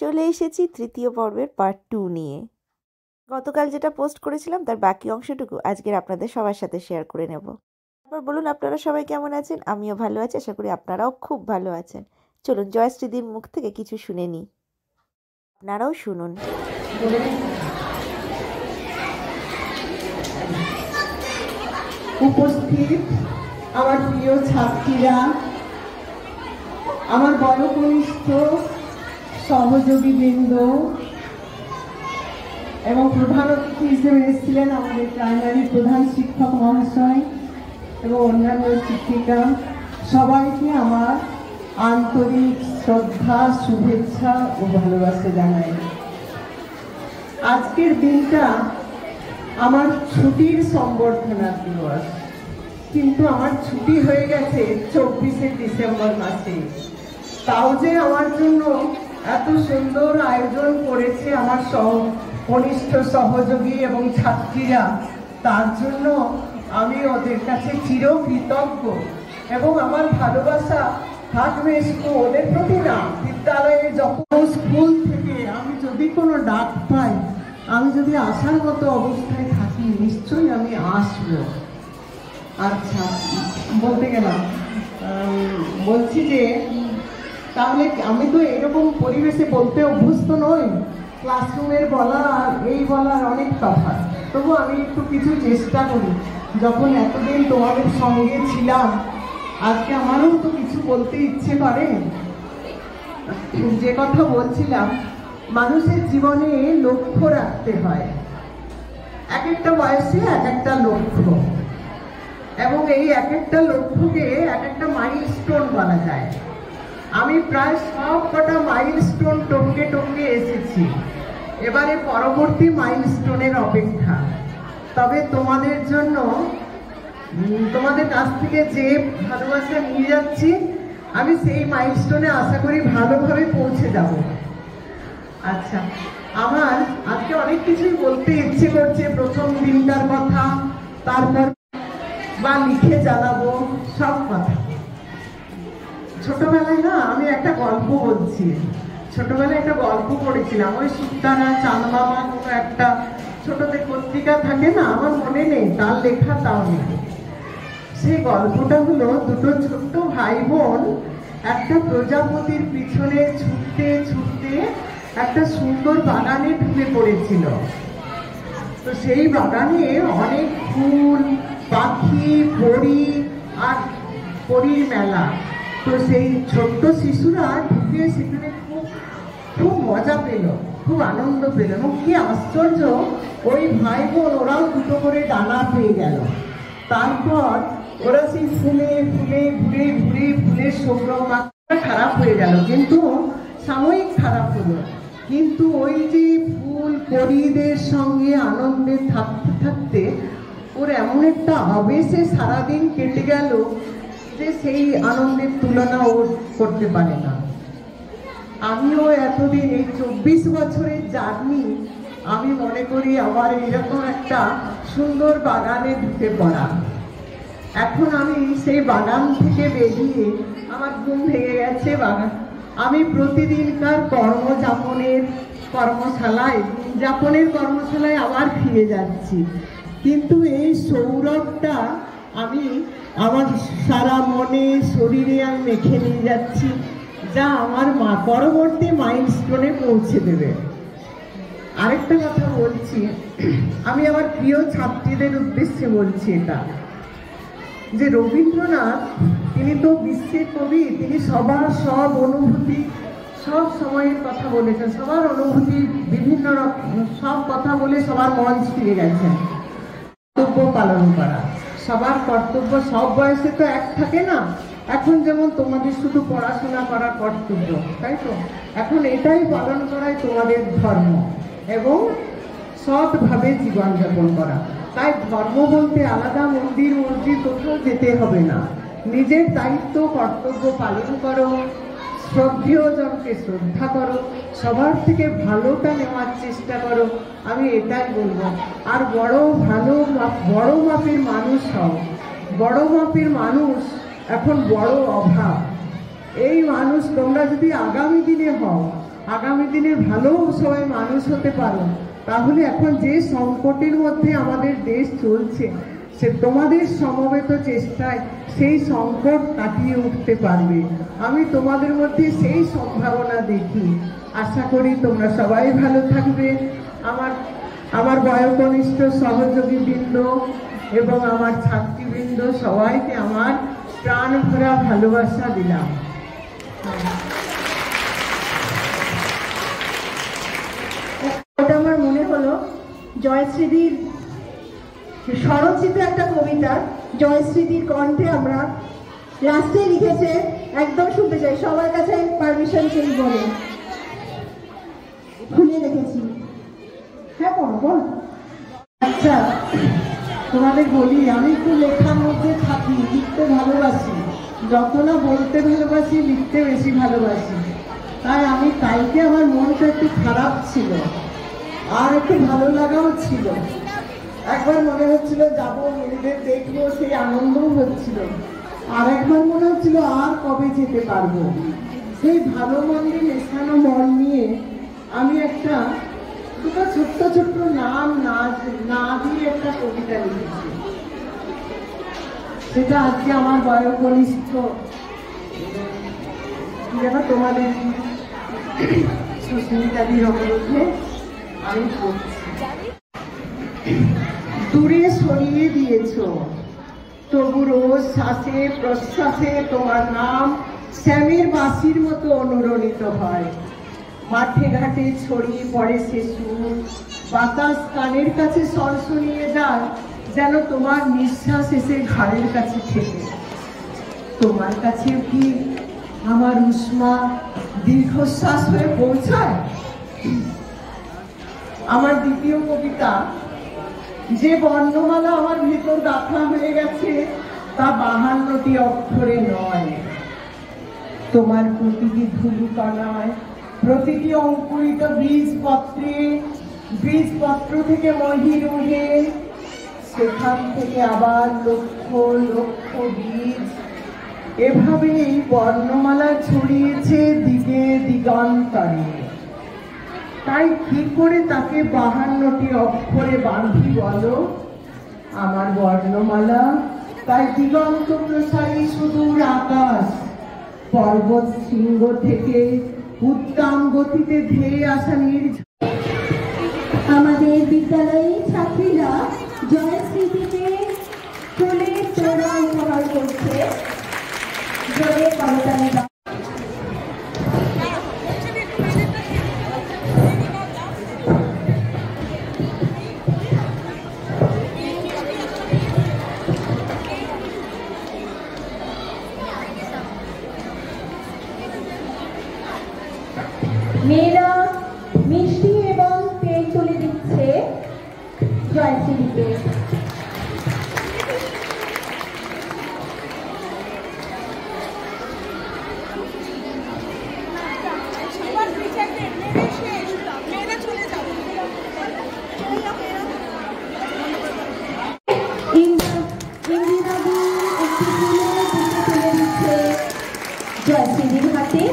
চলে এসেছি তৃতীয় পর্বের পার্ট 2 নিয়ে। গতকাল যেটা পোস্ট করেছিলাম তার বাকি অংশটুকু আজকের আপনাদের সবার সাথে শেয়ার করে নেব। তারপর বলুন আপনারা সবাই কেমন আছেন? আমিও ভালো আছি, আশা করি আপনারাও খুব ভালো আছেন। চলুন জয়শ্রীদির মুখ থেকে কিছু শুনে নিই, আপনারাও শুনুন। উপস্থিত আমার প্রিয় ছাত্রীরা, আমার বড় কনিষ্ঠ সহযোগীবৃন্দ এবং প্রধান অতিথি হিসেবে এসেছিলেন আমাদের প্রাইমারি প্রধান শিক্ষক মহাশয় এবং অন্যান্য শিক্ষিকা, সবাইকে আমার আন্তরিক শ্রদ্ধা, শুভেচ্ছা ও ভালোবাসা জানাই। আজকের দিনটা আমার ছুটির সম্বর্ধনার দিবস, কিন্তু আমার ছুটি হয়ে গেছে 24শে ডিসেম্বর মাসে। তাও যে আমার জন্য এত সুন্দর আয়োজন করেছে আমার কনিষ্ঠ সহযোগী এবং ছাত্রীরা, তার জন্য আমি ওদের কাছে চিরকৃতজ্ঞ এবং আমার ভালোবাসা থাকবে শুধু ওদের প্রতি না, বিদ্যালয়ে যখন স্কুল থেকে আমি যদি কোনো ডাক পাই, আমি যদি আসার মতো অবস্থায় থাকি, নিশ্চয়ই আমি আসবো। আচ্ছা, বলতে গেলাম বলছি যে তাহলে আমি তো এরকম পরিবেশে বলতে অভ্যস্ত নই। ক্লাসরুমের বলা আর এই বলার অনেক তফাৎ, তবু আমি একটু কিছু চেষ্টা করি। যখন এতদিন তোমাদের সঙ্গে ছিলাম, আজকে আমারও তো কিছু বলতে ইচ্ছে করে। যে কথা বলছিলাম, মানুষের জীবনে লক্ষ্য রাখতে হয়, এক একটা বয়সে এক একটা লক্ষ্য, এবং এই এক একটা লক্ষ্যকে এক একটা মাইলস্টোন বলা যায়। আমি প্রায় সব কটা মাইলস্টোন টপকে টপকে এসেছি, এবারে পরবর্তী মাইলস্টোনের অপেক্ষা। তবে তোমাদের জন্য, তোমাদের কাছ থেকে যে ভালোবাসা নিয়ে যাচ্ছি, আমি সেই মাইলস্টোনে আশা করি ভালোভাবে পৌঁছে যাব। আচ্ছা, আমার আজকে অনেক কিছুই বলতে ইচ্ছে করছে, প্রথম দিনটার কথা, তারপর বা লিখে জানাবো সব কথা। ছোটবেলায় না আমি একটা গল্প বলছি, ছোটবেলায় একটা গল্প পড়েছিলাম, ওই সুতারা চাঁদমামা কোনো একটা ছোটদের পত্রিকা থাকে না, আমার মনে নেই তার লেখা, তাও নেই। সেই গল্পটা হলো, দুটো ছোট্ট ভাই বোন একটা প্রজাপতির পিছনে ছুটতে ছুটতে একটা সুন্দর বাগানে ঢুকে পড়েছিল। তো সেই বাগানে অনেক ফুল, পাখি, পরী আর পরীর মেলা। তো সেই ছোট্ট শিশুরা ঢুকে সেখানে খুব মজা পেল, খুব আনন্দ পেল, এবং কি আশ্চর্য, ওই ভাই বোন ওরাও দুটো করে ডানা পেয়ে গেল। তারপর ওরা সেই ফুলে ফুলে ঘুরে ঘুরে ফুলের সংগ্রহ খারাপ হয়ে গেল, কিন্তু সাময়িক খারাপ হলো। কিন্তু ওই যে ফুল পরীদের সঙ্গে আনন্দে থাকতে থাকতে ওর এমন একটা আবেশে সারাদিন কেটে গেল যে সেই আনন্দের তুলনা ও করতে পারে না। আমিও এতদিন, এই 24 বছরের জার্নি, আমি মনে করি আমার এইরকম একটা সুন্দর বাগানে ঢুকে পড়া। এখন আমি সেই বাগান থেকে বেরিয়ে আমার ঘুম ভেঙে গেছে। বাগান আমি প্রতিদিনকার কর্মশালায় আবার ফিরে যাচ্ছি, কিন্তু এই সৌরভটা আমি আমার সারা মনে শরীরে আমি মেখে নিয়ে যাচ্ছি, যা আমার পরবর্তী মাইলস্টোনে পৌঁছে দেবে। আরেকটা কথা বলছি, আমি আমার প্রিয় ছাত্রীদের উদ্দেশ্যে বলছি এটা, যে রবীন্দ্রনাথ তিনি তো বিশ্বের কবি, তিনি সবার সব অনুভূতি, সব সময়ের কথা বলেছেন, সবার অনুভূতি বিভিন্ন সব কথা বলে সবার মন ছুঁয়ে গেছেন। কর্তব্য পালন করা, সবার কর্তব্য সব বয়সে তো এক থাকে না। এখন যেমন তোমাদের শুধু পড়াশোনা করা কর্তব্য, তাই তো, এখন এটাই পালন করাই তোমাদের ধর্ম, এবং সৎভাবে জীবনযাপন করা। তাই ধর্ম বলতে আলাদা মন্দির মসজিদ কোথাও যেতে হবে না, নিজের দায়িত্ব কর্তব্য পালন করো, শ্রদ্ধেয় জনকে শ্রদ্ধা করো, সবার থেকে ভালোটা নেওয়ার চেষ্টা করো, আমি এটাই বলবো। আর বড় মাপের মানুষ হও। বড় মাপের মানুষ এখন বড় অভাব। এই মানুষ তোমরা যদি আগামী দিনে হও, আগামী দিনে ভালো সবাই মানুষ হতে পারো, তাহলে এখন যে সংকটের মধ্যে আমাদের দেশ চলছে, সে তোমাদের সমবেত চেষ্টায় সেই সংকট কাটিয়ে উঠতে পারবে। আমি তোমাদের মধ্যে সেই সম্ভাবনা দেখি। আশা করি তোমরা সবাই ভালো থাকবে। আমার বয়োকনিষ্ঠ সহযোগীবৃন্দ এবং আমার ছাত্রীবৃন্দ সবাইকে আমার প্রাণ ভরা ভালোবাসা দিলাম। ওটা আমার মনে হলো জয়শ্রীদির স্বরচিত একটা কবিতা, জয়শ্রীদির কণ্ঠে আমরা লাস্টে লিখেছে, একদম শুনতে চাই, সবার কাছে পারমিশন চেয়ে বলে খুলে রেখেছি। হ্যাঁ পড়ো বল। আচ্ছা, তোমাদের বলি, আমি একটু লেখার মধ্যে থাকি, লিখতে ভালোবাসি, যত না বলতে ভালোবাসি লিখতে বেশি ভালোবাসি। তাই আমি কালকে আমার মনটা একটু খারাপ ছিল, আর একটু ভালো লাগাও ছিল। একবার মনে হচ্ছিল যাবো, মেয়েদের দেখবো, সেই আনন্দও হচ্ছিল। আর একবার মনে হচ্ছিল আর কবে যেতে পারবো। সেই ভালো মন্দে মেশানো মন নিয়ে আমি একটা দুটো ছোট্ট ছোট্ট নাম না দিয়ে একটা কবিতা লিখেছি। সেটা আজকে আমার বয়োকনিষ্ঠ যেন তোমাদের সুস্মিতাদির অনুরোধে আমি পড়ছি। দূরে সরিয়ে দিয়েছ, তবু রোজ শ্বাসে প্রশ্বাসে তোমার নাম শ্যামের বাঁশির মতো অনুরণিত হয়। মাঠে ঘাটে ছড়িয়ে পড়ে সে সুর, বাতাস কানের কাছে স্বর শুনিয়ে যায়, যেন তোমার নিঃশ্বাস এসে ঘাড়ের কাছে ঠেকে। তোমার কাছেও কি আমার উষ্মা দীর্ঘশ্বাস হয়ে পৌঁছায়? আমার দ্বিতীয় কবিতা, যে বর্ণমালা আমার ভিতর গাঁথা হয়ে গেছে তা 52টি অক্ষরে নয়। তোমার প্রতিটি ধূলিকণায়, প্রতিটি অঙ্কুরিত বীজপত্র থেকে মহিরুহে, সেখান থেকে আবার লক্ষ লক্ষ বীজ, এভাবে এই বর্ণমালা ছড়িয়েছে দিকে দিগন্তরে। তাই কি করে তাকে 52টি অক্ষরে বাঁধি বলো? আমার বর্ণমালা তাই দিগন্ত প্রসারী সুদূর আকাশ, পর্বত শৃঙ্গ থেকে উত্তম গতিতে ধেয়ে আসা নির্ঝর। আমাদের বিদ্যালয়ের ছাত্রীরা জয়শ্রীদিকে ফুলের তোড়া উপহার করছে। জোরে করতালি দাও। মেয়েরা মিষ্টি এবং তেল তুলে দিচ্ছে জয়শ্রীদিকে। ইন্দিরাদি একটি ফুলের বুকে তুলে দিচ্ছে জয়শ্রীদির হাতে।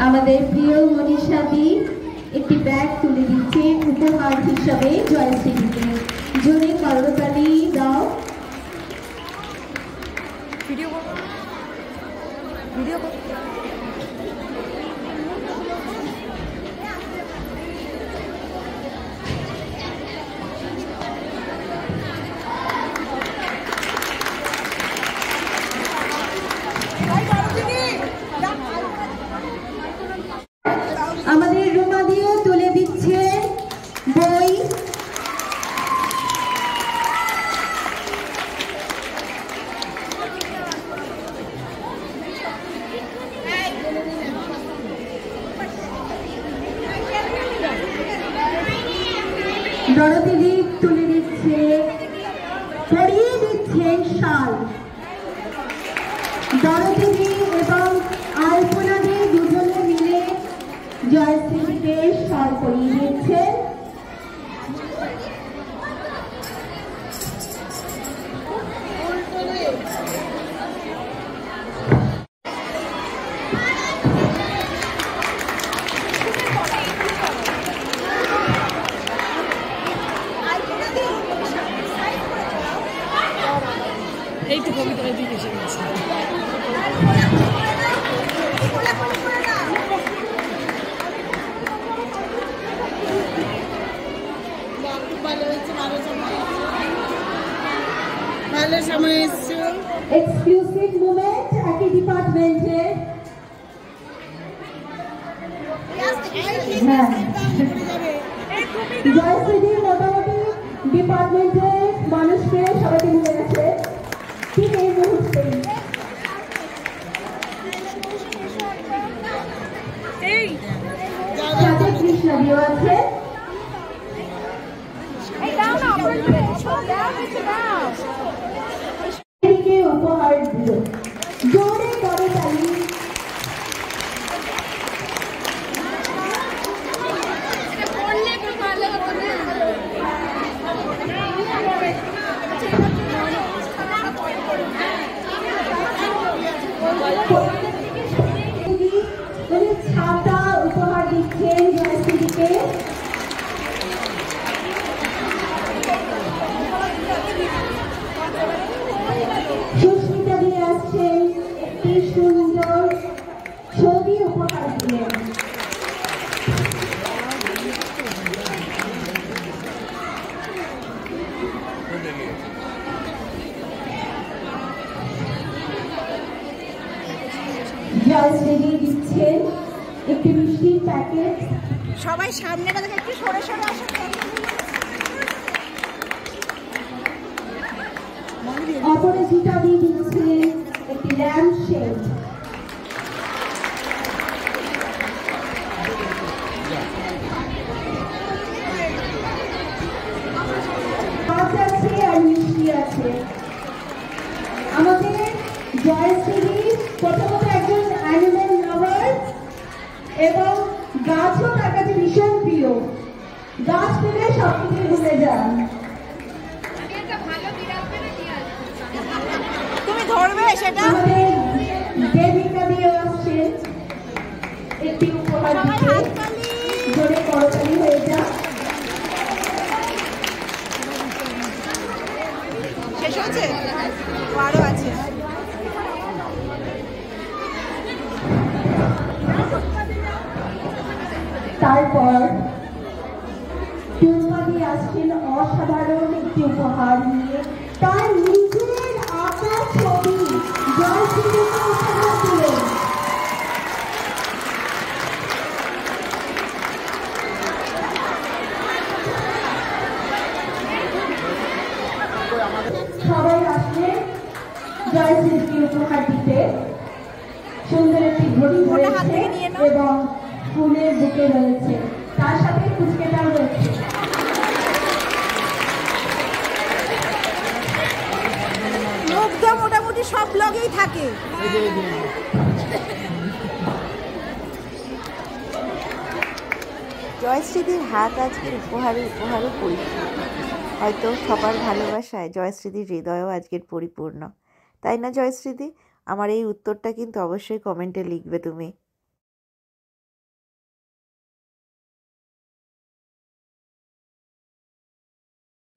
আমাদের প্রিয় মনীষাদি একটি ব্যাগ তুলে দিচ্ছে উপহার হিসাবে জয়শ্রীদিকে। জোরে করতালি দাও। আমাদের রুমাদিও তুলে দিচ্ছে বই। দরদিদি তুলে দিচ্ছে, পরিয়ে দিচ্ছে শাল। দরদিদি এবং আলপনাদি দুজনে মিলে জয়শ্রীদিকে শাল পরিয়ে দিচ্ছেন। এই তো কবিতা দিকে এসে গেছে। ভালো সময় এসছো। এক্সক্লুসিভ মোমেন্ট একই ডিপার্টমেন্টের। হ্যাঁ, জয়শ্রী মোটামুটি ডিপার্টমেন্টের মানুষকে সবাইকে নিয়ে গেছে ঠিক এই মুহূর্তে। সাথে কৃষ্ণাদিও আছে। উপহার দিল জোরে করে তালি। ছাতা উপহার দিচ্ছেন জয়শ্রীকে। সুস্মিতা দিয়ে আসছেন একটি সুন্দর ছবি উপহার দিলেন। জয়শ্রী দিচ্ছেন একটি মিষ্টির প্যাকেট। সবাই সামনে গেলে একটু সরে সরে আসে। অপরাজিতা দিয়ে দিচ্ছিলেন একটি ল্যাম্প শেড। মাছ আছে আর মিষ্টি আছে। আমাদের জয়শ্রী প্রথমত একজন অ্যানিমেল লাভার এবং গাছও তার কাছে ভীষণ প্রিয়। গাছ পেলে সবকিছু ভুলে যান। তুমি ধরবে সেটা। আমাদের দেবিকা দিয়ে আসছেন একটি উপহার দিতে। জোরে করতালি হয়ে যা। শেষ হয়েছে, আরো আছে। তারপর টুম্পা দিয়ে আসছেন অসাধারণ একটি উপহার নিয়ে। তার নিজের আঁকা ছবি জয়শ্রীকে উপহার দিলেন। সবাই আসলে জয়শ্রীকে উপহার দিতে। সুন্দর একটি ঘড়ি রয়েছে এবং ফুলের বুকে রয়েছে, তার সাথে ফুচকেটাও রয়েছে। লোকটা মোটামুটি সব ব্লগেই থাকে। জয়শ্রীদির হাত আজকের উপহারে পরিপূর্ণ। হয়তো সবার ভালোবাসায় জয়শ্রীদির হৃদয়ও আজকের পরিপূর্ণ, তাই না জয়শ্রীদি? আমার এই উত্তরটা কিন্তু অবশ্যই কমেন্টে লিখবে তুমি।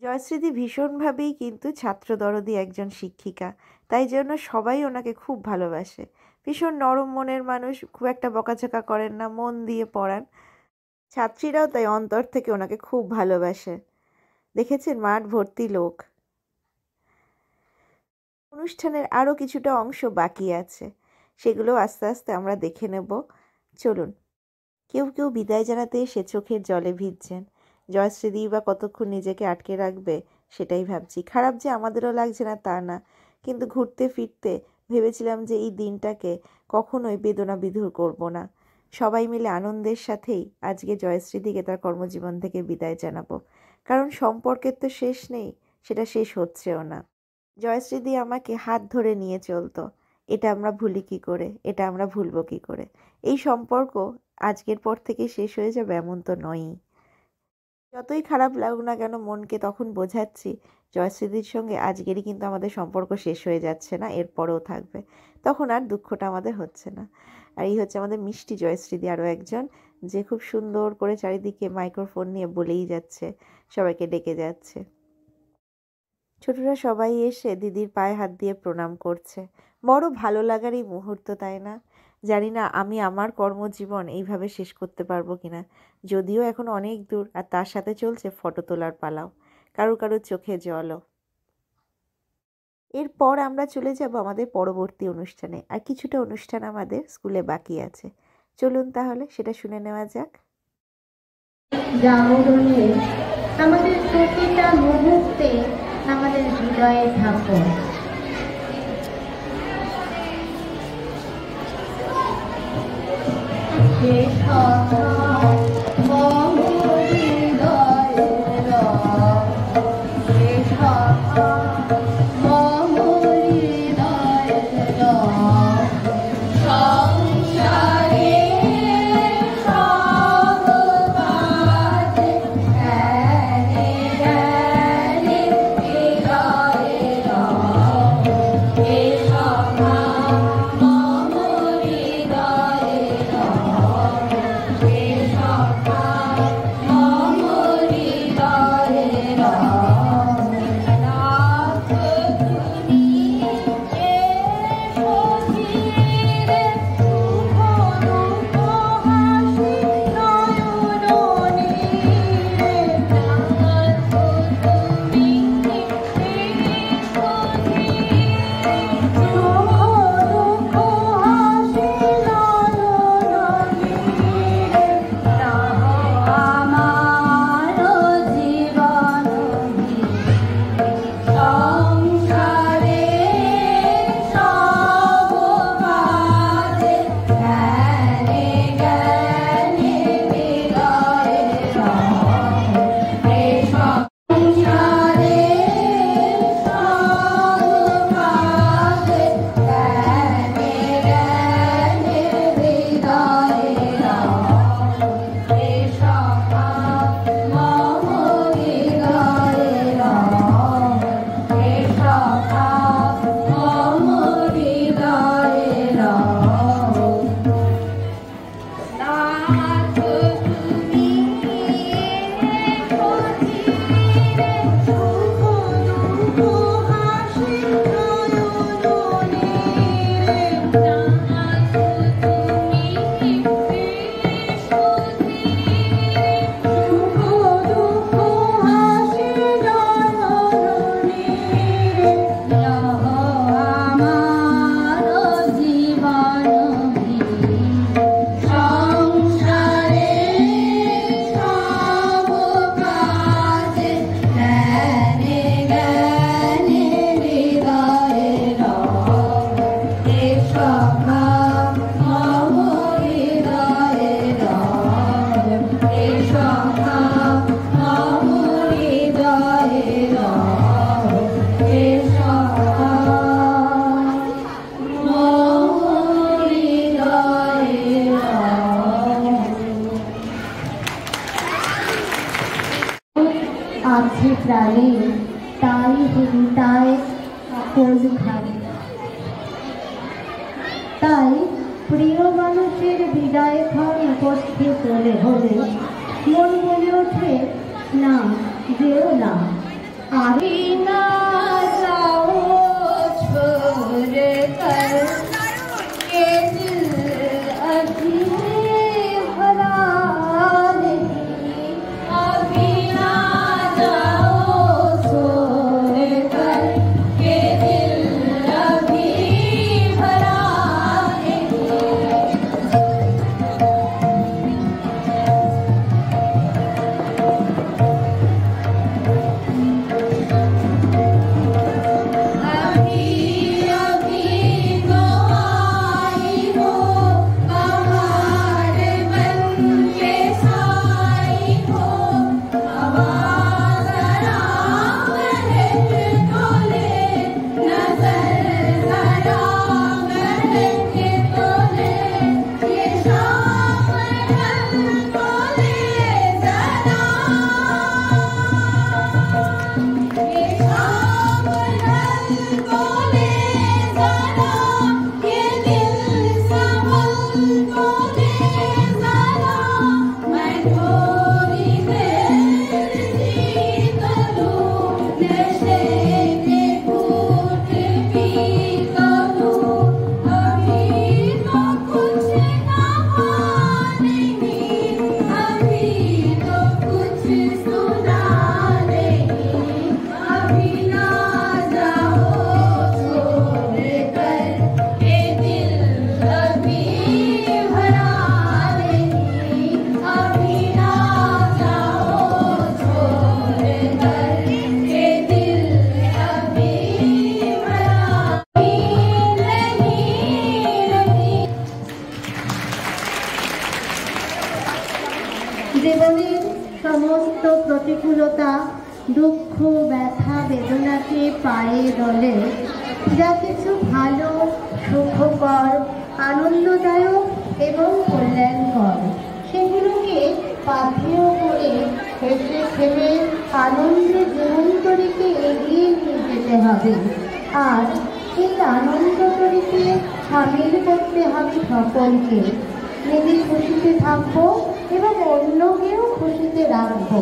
জয়শ্রীদি ভীষণভাবেই কিন্তু ছাত্রদরদী একজন শিক্ষিকা, তাই জন্য সবাই ওনাকে খুব ভালোবাসে। ভীষণ নরম মনের মানুষ, খুব একটা বকাঝকা করেন না, মন দিয়ে পড়ান। ছাত্রীরাও তাই অন্তর থেকে ওনাকে খুব ভালোবাসে। দেখেছেন মাঠ ভর্তি লোক। অনুষ্ঠানের আরও কিছুটা অংশ বাকি আছে, সেগুলো আস্তে আস্তে আমরা দেখে নেব। চলুন। কেউ কেউ বিদায় জানাতে এসে চোখের জলে ভিজছেন। জয়শ্রীদি বা কতক্ষণ নিজেকে আটকে রাখবে সেটাই ভাবছি। খারাপ যে আমাদেরও লাগছে না তা না, কিন্তু ঘুরতে ফিরতে ভেবেছিলাম যে এই দিনটাকে কখনোই বেদনা বিধুর করব না। সবাই মিলে আনন্দের সাথেই আজকে জয়শ্রীদিকে তার কর্মজীবন থেকে বিদায় জানাবো, কারণ সম্পর্কের তো শেষ নেই, সেটা শেষ হচ্ছেও না। জয়শ্রীদি আমাকে হাত ধরে নিয়ে চলতো, এটা আমরা ভুলি কী করে, এটা আমরা ভুলবো কী করে? এই সম্পর্ক আজকের পর থেকে শেষ হয়ে যাবে এমন তো নয়ই। যতই খারাপ লাগুক না কেন মনকে তখন বোঝাচ্ছি জয়শ্রীদির সঙ্গে আজকেরই কিন্তু আমাদের সম্পর্ক শেষ হয়ে যাচ্ছে না, এরপরেও থাকবে। তখন আর দুঃখটা আমাদের হচ্ছে না। আর এই হচ্ছে আমাদের মিষ্টি জয়শ্রীদি, আরও একজন যে খুব সুন্দর করে চারিদিকে মাইক্রোফোন নিয়ে বলেই যাচ্ছে, সবাইকে ডেকে যাচ্ছে। ছোটরা সবাই এসে দিদির পায়ে হাত দিয়ে প্রণাম করছে। বড় ভালো লাগার এই মুহূর্ত, তাই না? জানি না আমি আমার কর্মজীবন এইভাবে শেষ করতে পারবো কিনা, যদিও এখন অনেক দূর, আর তার সাথে চলছে ফটো তোলার পালাও, কারোর চোখে জলও। এরপর আমরা চলে যাব আমাদের পরবর্তী অনুষ্ঠানে, আর কিছুটা অনুষ্ঠান আমাদের স্কুলে বাকি আছে। চলুন তাহলে সেটা শুনে নেওয়া যাক। জাগরণে আমাদের প্রতিটা মুহূর্তে আমাদের হৃদয়ে থাকো। আছে প্রাণে তাই হৃদয় কোন ঘাড়ে। তাই প্রিয় মানুষের বিদায় ক্ষণ উপস্থিত হলে মন বলে ওঠে না, যেও না, আরে না যাও छोड़ कर ये दिल अभी भरा नहीं, अभी ना जाओ छोड़ कर ये दिल अभी भरा नहीं। দুঃখ ব্যথা বেদনাকে পায়ে দলে যা কিছু ভালো, সুখকর, আনন্দদায়ক এবং কল্যাণকর সেগুলোকে পাথেয় করে হেসে খেলে আনন্দে জীবনতরীকে এগিয়ে নিয়ে যেতে হবে। আর এই আনন্দতরীকে সামিল করতে হবে সকলকে। নিজে খুশিতে থাকবো এবং অন্যকেও খুশিতে রাখবো।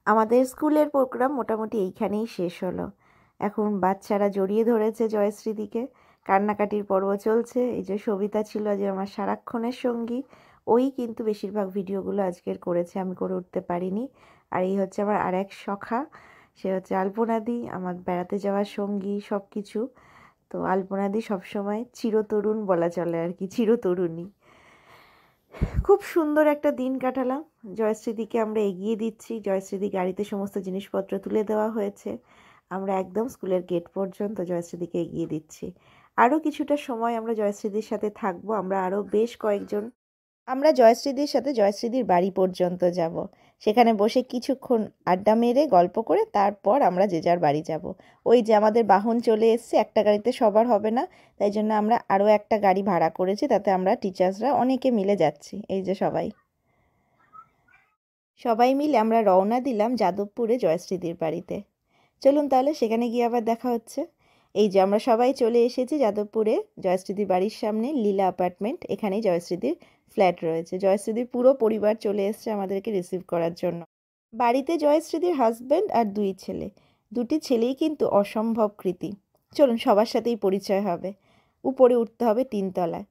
আমাদের স্কুলের প্রোগ্রাম মোটামুটি এইখানেই শেষ হলো। এখন বাচ্চারা জড়িয়ে ধরেছে জয়শ্রীদিকে, কান্নাকাটির পর্ব চলছে। এই যে সবিতা ছিল যে আমার সারাক্ষণের সঙ্গী, ওই কিন্তু বেশিরভাগ ভিডিওগুলো আজকের করেছে, আমি করে উঠতে পারিনি। আর এই হচ্ছে আমার আরেক সখা, সে হচ্ছে আলপনাদি, আমার বেড়াতে যাওয়ার সঙ্গী সব কিছু। তো আলপনাদি সবসময় চিরতরুণ বলা চলে আর কি, চিরতরুণী। খুব সুন্দর একটা দিন কাটালাম। জয়শ্রীদিকে আমরা এগিয়ে দিচ্ছি, জয়শ্রীদি গাড়িতে সমস্ত জিনিসপত্র তুলে দেওয়া হয়েছে। আমরা একদম স্কুলের গেট পর্যন্ত জয়শ্রীদিকে এগিয়ে দিচ্ছি। আরও কিছুটা সময় আমরা জয়শ্রীদির সাথে থাকবো। আমরা আরও বেশ কয়েকজন আমরা জয়শ্রীদির সাথে জয়শ্রীদির বাড়ি পর্যন্ত যাব। সেখানে বসে কিছুক্ষণ আড্ডা মেরে গল্প করে তারপর আমরা যে যার বাড়ি যাব। ওই যে আমাদের বাহন চলে এসছে, একটা গাড়িতে সবার হবে না, তাই জন্য আমরা আরও একটা গাড়ি ভাড়া করেছি, তাতে আমরা টিচার্সরা অনেকে মিলে যাচ্ছি। এই যে সবাই মিলে আমরা রওনা দিলাম যাদবপুরে জয়শ্রীদির বাড়িতে। চলুন তাহলে সেখানে গিয়ে আবার দেখা হচ্ছে। এই যে আমরা সবাই চলে এসেছি যাদবপুরে জয়শ্রীদির বাড়ির সামনে, লীলা অ্যাপার্টমেন্ট। এখানেই জয়শ্রীদির ফ্ল্যাট রয়েছে। জয়শ্রীদির পুরো পরিবার চলে এসছে আমাদেরকে রিসিভ করার জন্য। বাড়িতে জয়শ্রীদির হাজব্যান্ড আর 2 ছেলে। 2টি ছেলেই কিন্তু অসম্ভব কৃতী। চলুন সবার সাথেই পরিচয় হবে। উপরে উঠতে হবে 3 তলায়।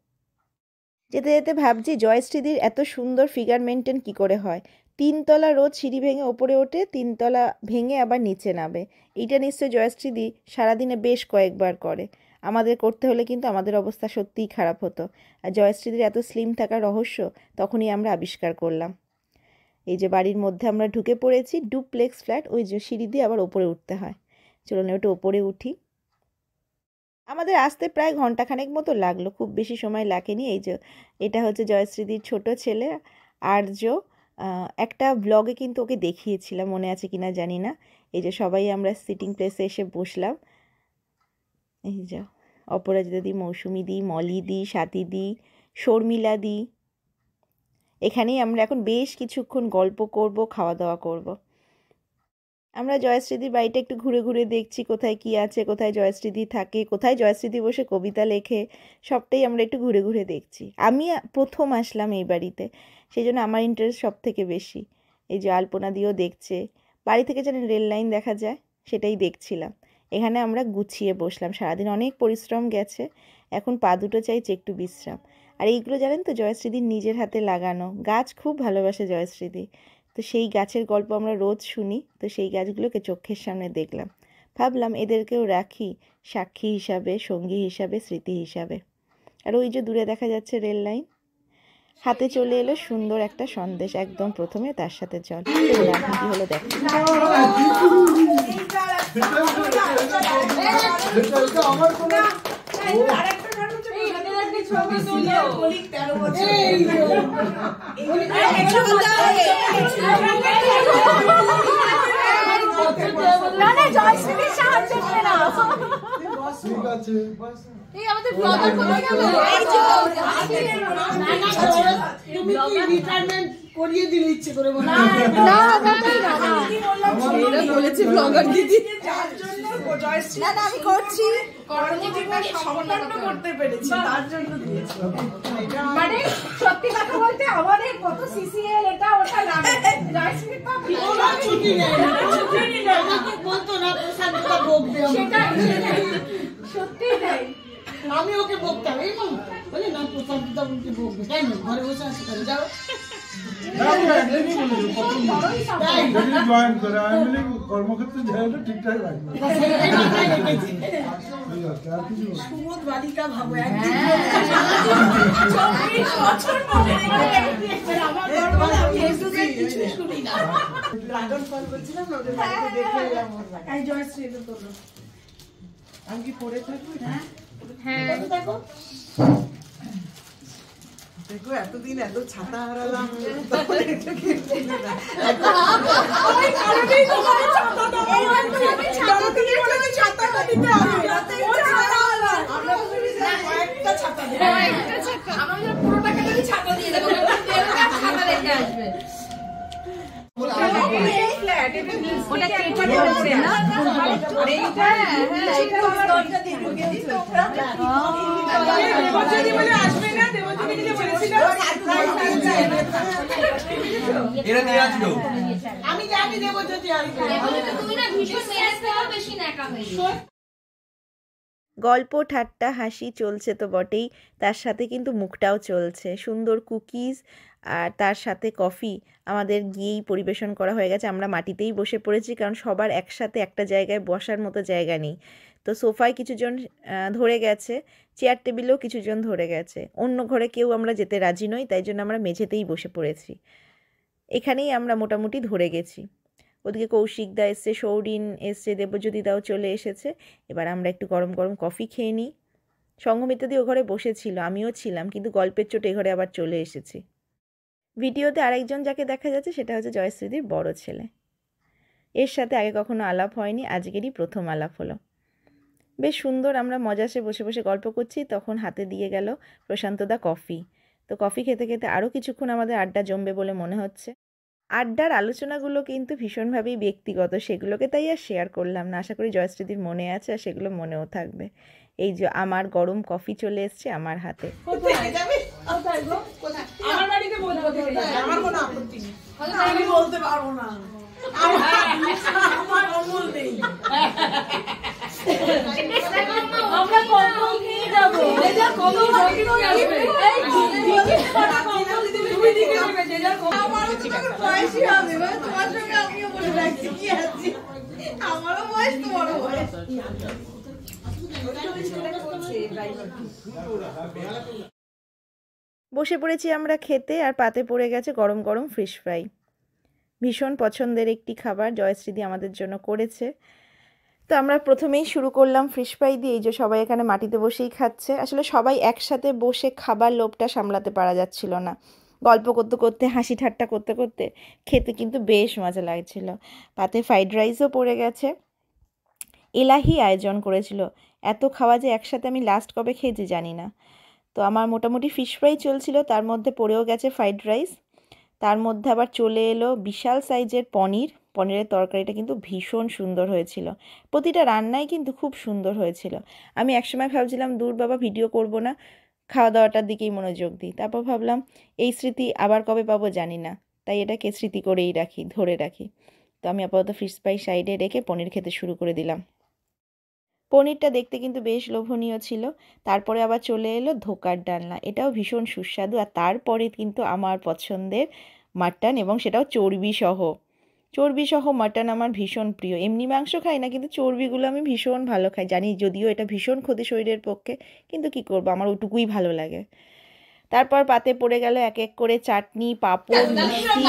যেতে যেতে ভাবছি জয়শ্রীদির এত সুন্দর ফিগার মেনটেন কী করে হয়। 3 তলা রোজ সিঁড়ি ভেঙে ওপরে ওঠে, 3 তলা ভেঙে আবার নিচে নামে। এইটা নিশ্চয়ই জয়শ্রীদি সারাদিনে বেশ কয়েকবার করে। আমাদের করতে হলে কিন্তু আমাদের অবস্থা সত্যিই খারাপ হতো। আর জয়শ্রীদির এত স্লিম থাকার রহস্য তখনই আমরা আবিষ্কার করলাম। এই যে বাড়ির মধ্যে আমরা ঢুকে পড়েছি, ডুপ্লেক্স ফ্ল্যাট। ওই যে সিঁড়ি দিয়ে আবার ওপরে উঠতে হয়। চলুন একটু ওপরে উঠি। আমাদের আসতে প্রায় ঘন্টাখানেক মতো লাগলো, খুব বেশি সময় লাগেনি। এই যে এটা হচ্ছে জয়শ্রীদির ছোট ছেলে আর্য। একটা ব্লগে কিন্তু ওকে দেখিয়েছিলাম, মনে আছে কিনা জানি না। এই যে সবাই আমরা সিটিং প্লেসে এসে বসলাম। এই যে অপরাজিতা দি, মৌসুমি দি, মলি দি, স্বাতী দি, শর্মিলা দি। এখানেই আমরা এখন বেশ কিছুক্ষণ গল্প করব, খাওয়া দাওয়া করব। আমরা জয়শ্রীদির বাড়িটা একটু ঘুরে ঘুরে দেখছি, কোথায় কি আছে, কোথায় জয়শ্রীদি থাকে, কোথায় জয়শ্রীদি বসে কবিতা লেখে, সবটাই আমরা একটু ঘুরে ঘুরে দেখছি। আমি প্রথম আসলাম এই বাড়িতে, সেই জন্য আমার ইন্টারেস্ট সব থেকে বেশি। এই যে আলপনা দিয়েও দেখছে। বাড়ি থেকে যেন রেল লাইন দেখা যায়, সেটাই দেখছিলাম। এখানে আমরা গুছিয়ে বসলাম, সারাদিন অনেক পরিশ্রম গেছে, এখন পা দুটো চাইছে একটু বিশ্রাম। আর এইগুলো জানেন তো জয়শ্রীদির নিজের হাতে লাগানো গাছ, খুব ভালোবাসে জয়শ্রীদি। তো সেই গাছের গল্প আমরা রোজ শুনি, তো সেই গাছগুলোকে চোখের সামনে দেখলাম। ভাবলাম এদেরকেও রাখি সাক্ষী হিসাবে, সঙ্গী হিসাবে, স্মৃতি হিসাবে। আর ওই যে দূরে দেখা যাচ্ছে রেল লাইন। হাতে চলে এলো সুন্দর একটা সন্দেশ, একদম প্রথমে তার সাথে জল। কি হলো দেখো। করিয়ে দিলে ইচ্ছে করে বলেছি ব্লগার দিদি, আমি করছি, করতে পেরেছি, তার জন্য দিয়েছি। মানে সত্যি কথা বলতে আমাদের কত সিসিএল এটা ওটা লাগে, বলতো না প্রশান্তটা বকবে, সত্যি তাই। আমি ওকে বকতাম, এই বলে না প্রশান্তটা বলতে বকবে, তাই না? ঘরে বসে আছে করে যাও। কর্মক্ষেত্রে যাইলে ঠিকঠাক লাগবে। সুবোধ বালিকা ভাবো, আমি কি পড়ে থাকবো? দেখো এতদিন এত ছাতা হারালাম, আমি জানি দেবো যদি গল্প ঠাট্টা হাসি চলছে তো বটেই, তার সাথে কিন্তু মুখটাও চলছে। সুন্দর কুকিজ আর তার সাথে কফি আমাদের গিয়েই পরিবেশন করা হয়ে গেছে। আমরা মাটিতেই বসে পড়েছি, কারণ সবার একসাথে একটা জায়গায় বসার মতো জায়গা নেই। তো সোফায় কিছুজন ধরে গেছে, চেয়ার টেবিলেও কিছুজন ধরে গেছে। অন্য ঘরে কেউ আমরা যেতে রাজি নই, তাই জন্য আমরা মেঝেতেই বসে পড়েছি। এখানেই আমরা মোটামুটি ধরে গেছি। ওদিকে কৌশিকদা এসছে, সৌরিন এসছে, দেবজ্যোতিদাও চলে এসেছে। এবার আমরা একটু গরম গরম কফি খেয়ে নিই। সঙ্ঘমিত্রাদি ও ঘরে বসেছিল, আমিও ছিলাম, কিন্তু গল্পের চোটে এ ঘরে আবার চলে এসেছি। ভিডিওতে আরেকজন যাকে দেখা যাচ্ছে সেটা হচ্ছে জয়শ্রীদির বড় ছেলে। এর সাথে আগে কখনো আলাপ হয়নি, আজকেরই প্রথম আলাপ হলো। বেশ সুন্দর আমরা মজাসে বসে বসে গল্প করছি, তখন হাতে দিয়ে গেল প্রশান্তদা কফি। তো কফি খেতে খেতে আরও কিছুক্ষণ আমাদের আড্ডা জমবে বলে মনে হচ্ছে। আড্ডার আলোচনাগুলো কিন্তু ভীষণভাবেই ব্যক্তিগত, সেগুলোকে তাই আর শেয়ার করলাম না। আশা করি জয়শ্রীদির মনে আছে আর সেগুলো মনেও থাকবে। এই যে আমার গরম কফি চলে এসছে আমার হাতে। আমার বাড়িতে বলবো, আমার কোনো আপত্তি নেই, আমি বলতে পারবো না, আমার অমূল নেই। আমরা কম্বল নিয়ে যাবো, কম্বল আসবে, তুমি দিকে দেবে, যে যার আমারও তো তখন বয়সই হবে, মানে তোমার সঙ্গে আমিও বলে রাখছি কি আছি, আমারও বয়স তোমারও বয়স। বসে পড়েছি আমরা খেতে, আর পাতে পড়ে গেছে গরম গরম ফিশ ফ্রাই। ভীষণ পছন্দের একটি খাবার জয়শ্রীদি আমাদের জন্য করেছে। তো আমরা প্রথমেই শুরু করলাম ফিশ ফ্রাই দিয়ে। এই যে সবাই এখানে মাটিতে বসেই খাচ্ছে। আসলে সবাই একসাথে বসে খাবার লোভটা সামলাতে পারা যাচ্ছিল না। গল্প করতে করতে, হাসি ঠাট্টা করতে করতে খেতে কিন্তু বেশ মজা লাগছিল। পাতে ফ্রাইড রাইসও পড়ে গেছে। এলাহি আয়োজন করেছিল। এত খাওয়া যে একসাথে আমি লাস্ট কবে খেয়েছি জানি না। তো আমার মোটামুটি ফিশ ফ্রাই চলছিল, তার মধ্যে পড়েও গেছে ফ্রাইড রাইস। তার মধ্যে আবার চলে এলো বিশাল সাইজের পনিরের তরকারিটা কিন্তু ভীষণ সুন্দর হয়েছিল। প্রতিটা রান্নাই কিন্তু খুব সুন্দর হয়েছিল। আমি একসময় ভাবছিলাম দূর বাবা ভিডিও করব না, খাওয়া দাওয়াটার দিকেই মনোযোগ দিই। তারপর ভাবলাম এই স্মৃতি আবার কবে পাবো জানি না, তাই এটাকে স্মৃতি করেই রাখি, ধরে রাখি। তো আমি আপাতত ফিশ ফ্রাই সাইডে রেখে পনির খেতে শুরু করে দিলাম। পনিরটা দেখতে কিন্তু বেশ লোভনীয় ছিল। তারপরে আবার চলে এলো ধোকার ডালনা, এটাও ভীষণ সুস্বাদু। আর তারপরে কিন্তু আমার পছন্দের মাটন, এবং সেটাও চর্বিসহ মাটন আমার ভীষণ প্রিয়। এমনি মাংস খাই না, কিন্তু চর্বিগুলো আমি ভীষণ ভালো খাই। জানি যদিও এটা ভীষণ ক্ষতি শরীরের পক্ষে, কিন্তু কি করব, আমার ওটুকুই ভালো লাগে। তারপর পাতে পড়ে গেল এক এক করে চাটনি, পাঁপড়, মিষ্টি।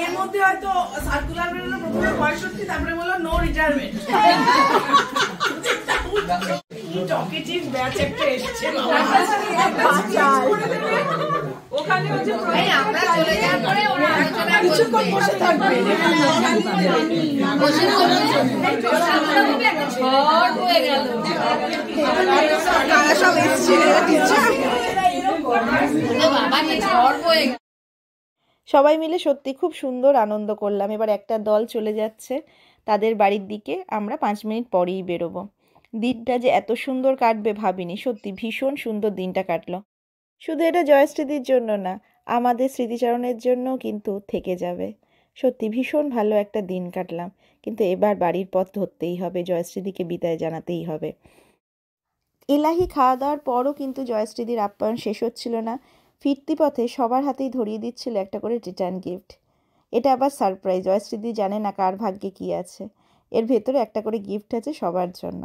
এর মধ্যে হয়তো সার্কুলার বেরোলো, প্রথমে 65, তারপরে বললো নো রিটায়ারমেন্ট। টকেটিভ ব্যাচ একটা এসেছে, ওখানে হচ্ছে আমরা চলে যাওয়ার পরে ওরা কিছুক্ষণ বসে থাকবে, ঝড় হয়ে গেল, তারা সব এসেছিল, ঝড় হয়ে গেল। সবাই মিলে সত্যি খুব সুন্দর আনন্দ করলাম। এবার একটা দল চলে যাচ্ছে তাদের বাড়ির দিকে, আমরা 5 মিনিট পরেই বেরোবো। দিনটা যে এত সুন্দর কাটবে ভাবিনি, সত্যি ভীষণ সুন্দর দিনটা কাটলো। শুধু এটা জয়শ্রীদির জন্য না, আমাদের স্মৃতিচারণের জন্যও কিন্তু থেকে যাবে। সত্যি ভীষণ ভালো একটা দিন কাটলাম, কিন্তু এবার বাড়ির পথ ধরতেই হবে, জয়শ্রীদিকে বিদায় জানাতেই হবে। এলাহি খাওয়া দাওয়ার পরও কিন্তু জয়শ্রীদির আপ্যায়ন শেষ হচ্ছিল না। ফিরতি পথে সবার হাতেই ধরিয়ে দিচ্ছিল একটা করে রিটার্ন গিফট। এটা আবার সারপ্রাইজ, জয়শ্রীদি জানে না কার ভাগ্যে কী আছে। এর ভেতরে একটা করে গিফট আছে সবার জন্য।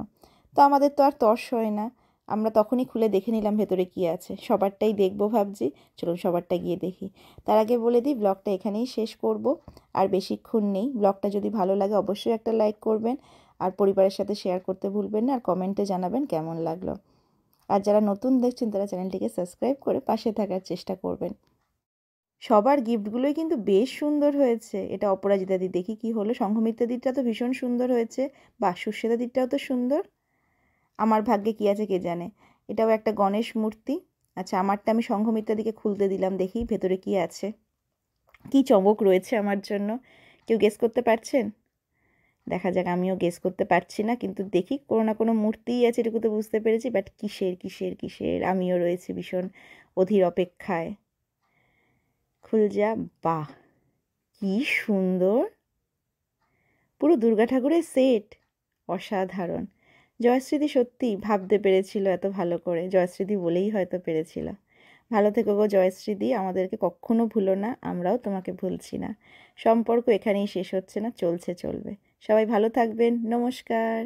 তো আমাদের তো আর তর্স হয় না, আমরা তখনই খুলে দেখে নিলাম ভেতরে কী আছে। সবারটাই দেখবো ভাবছি, চলুন সবারটা গিয়ে দেখি। তার আগে বলে দিই ব্লগটা এখানেই শেষ করব, আর বেশিক্ষণ নেই। ব্লগটা যদি ভালো লাগে অবশ্যই একটা লাইক করবেন, আর পরিবারের সাথে শেয়ার করতে ভুলবেন না, আর কমেন্টে জানাবেন কেমন লাগলো। আর যারা নতুন দেখছেন তারা চ্যানেলটিকে সাবস্ক্রাইব করে পাশে থাকার চেষ্টা করবেন। সবার গিফটগুলোই কিন্তু বেশ সুন্দর হয়েছে। এটা অপরাজিতাদি, দেখি কি হলো। সংঘমিত্রাদিরটা তো ভীষণ সুন্দর হয়েছে, বা সুস্মিতাদিরটাও তো সুন্দর। আমার ভাগ্যে কী আছে কে জানে। এটাও একটা গণেশ মূর্তি। আচ্ছা, আমারটা আমি সংঘমিত্রাদিকে খুলতে দিলাম, দেখি ভেতরে কি আছে, কি চমক রয়েছে আমার জন্য। কেউ গেস করতে পারছেন? দেখা যাক, আমিও গেস করতে পারছি না, কিন্তু দেখি কোনো না কোনো মূর্তিই আছে, এটুকু তো বুঝতে পেরেছি। বাট কিসের আমিও রয়েছি ভীষণ অধীর অপেক্ষায়। খুল যা, বাহ কি সুন্দর, পুরো দুর্গা ঠাকুরের সেট, অসাধারণ। জয়শ্রীদি সত্যি ভাবতে পেরেছিল এত ভালো করে, জয়শ্রীদি বলেই হয়তো পেরেছিল। ভালো থেকো গো জয়শ্রীদি, আমাদেরকে কখনো ভুলো না, আমরাও তোমাকে ভুলছি না। সম্পর্ক এখানেই শেষ হচ্ছে না, চলবে। সবাই ভালো থাকবেন, নমস্কার।